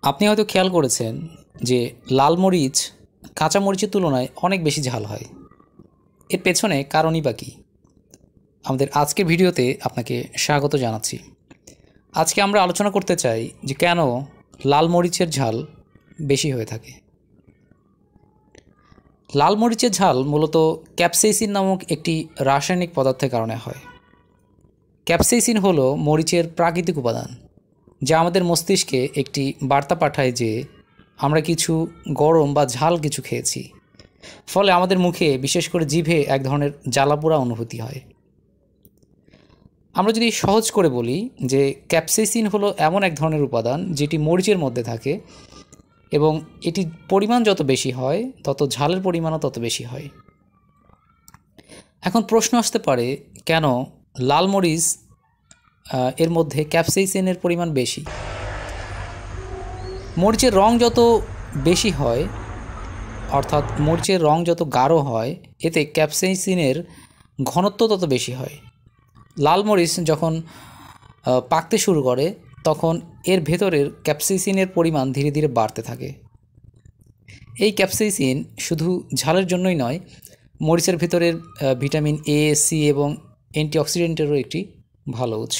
আপনি হয়তো খেয়াল করেছেন যে লাল মরিচ কাঁচা মরিচের তুলনায় অনেক বেশি ঝাল হয়। এর পেছনে কারণই বা কী? আমাদের আজকের ভিডিওতে আপনাকে স্বাগত জানাচ্ছি। আজকে আমরা আলোচনা করতে চাই যে কেন লাল মরিচের ঝাল বেশি হয়ে থাকে। লাল মরিচের ঝাল মূলত ক্যাপসাইসিন নামক একটি রাসায়নিক পদার্থের কারণে হয়। ক্যাপসাইসিন হলো মরিচের প্রাকৃতিক উপাদান, যা আমাদের মস্তিষ্কে একটি বার্তা পাঠায় যে আমরা কিছু গরম বা ঝাল কিছু খেয়েছি। ফলে আমাদের মুখে, বিশেষ করে জিভে এক ধরনের জ্বালাপোড়া অনুভূতি হয়। আমরা যদি সহজ করে বলি যে ক্যাপসাইসিন হলো এমন এক ধরনের উপাদান যেটি মরিচের মধ্যে থাকে এবং এটির পরিমাণ যত বেশি হয় তত ঝালের পরিমাণও তত বেশি হয়। এখন প্রশ্ন আসতে পারে, কেন লাল মরিচ এর মধ্যে ক্যাপসাইসিনের পরিমাণ বেশি? মরিচের রং যত বেশি হয়, অর্থাৎ মরিচের রং যত গাঢ় হয়, এতে ক্যাপসাইসিনের ঘনত্ব তত বেশি হয়। লাল মরিচ যখন পাকতে শুরু করে তখন এর ভেতরের ক্যাপসাইসিনের পরিমাণ ধীরে ধীরে বাড়তে থাকে। এই ক্যাপসাইসিন শুধু ঝালের জন্যই নয়, মরিচের ভেতরের ভিটামিন এ, সি এবং অ্যান্টিঅক্সিডেন্টেরও একটি ভালো উৎস।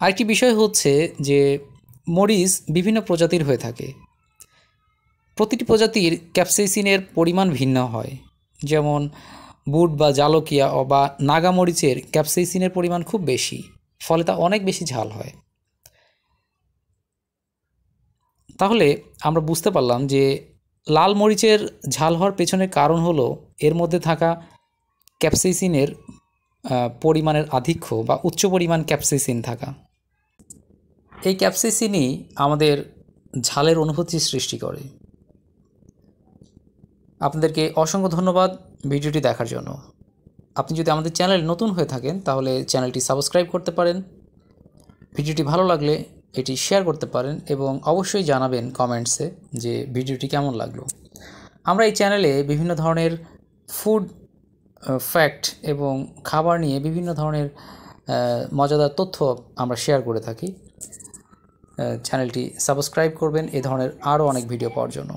আরেকটি বিষয় হচ্ছে যে মরিচ বিভিন্ন প্রজাতির হয়ে থাকে। প্রতিটি প্রজাতির ক্যাপসাইসিনের পরিমাণ ভিন্ন হয়। যেমন বুট বা জালকিয়া বা নাগা মরিচের ক্যাপসাইসিনের পরিমাণ খুব বেশি, ফলে তা অনেক বেশি ঝাল হয়। তাহলে আমরা বুঝতে পারলাম যে লাল মরিচের ঝাল হওয়ার পেছনের কারণ হলো এর মধ্যে থাকা ক্যাপসাইসিনের পরিমাণের আধিক্য বা উচ্চ পরিমাণ ক্যাপসাইসিন থাকা। এই ক্যাপসাইসিনই আমাদের ঝালের অনুভূতি সৃষ্টি করে। আপনাদেরকে অসংখ্য ধন্যবাদ ভিডিওটি দেখার জন্য। আপনি যদি আমাদের চ্যানেল নতুন হয়ে থাকেন তাহলে চ্যানেলটি সাবস্ক্রাইব করতে পারেন। ভিডিওটি ভালো লাগলে এটি শেয়ার করতে পারেন এবং অবশ্যই জানাবেন কমেন্টসে যে ভিডিওটি কেমন লাগলো। আমরা এই চ্যানেলে বিভিন্ন ধরনের ফুড ফ্যাক্ট এবং খাবার নিয়ে বিভিন্ন ধরনের মজাদার তথ্য আমরা শেয়ার করে থাকি। চ্যানেলটি সাবস্ক্রাইব করবেন এই ধরনের আরও অনেক ভিডিও পাওয়ার জন্য।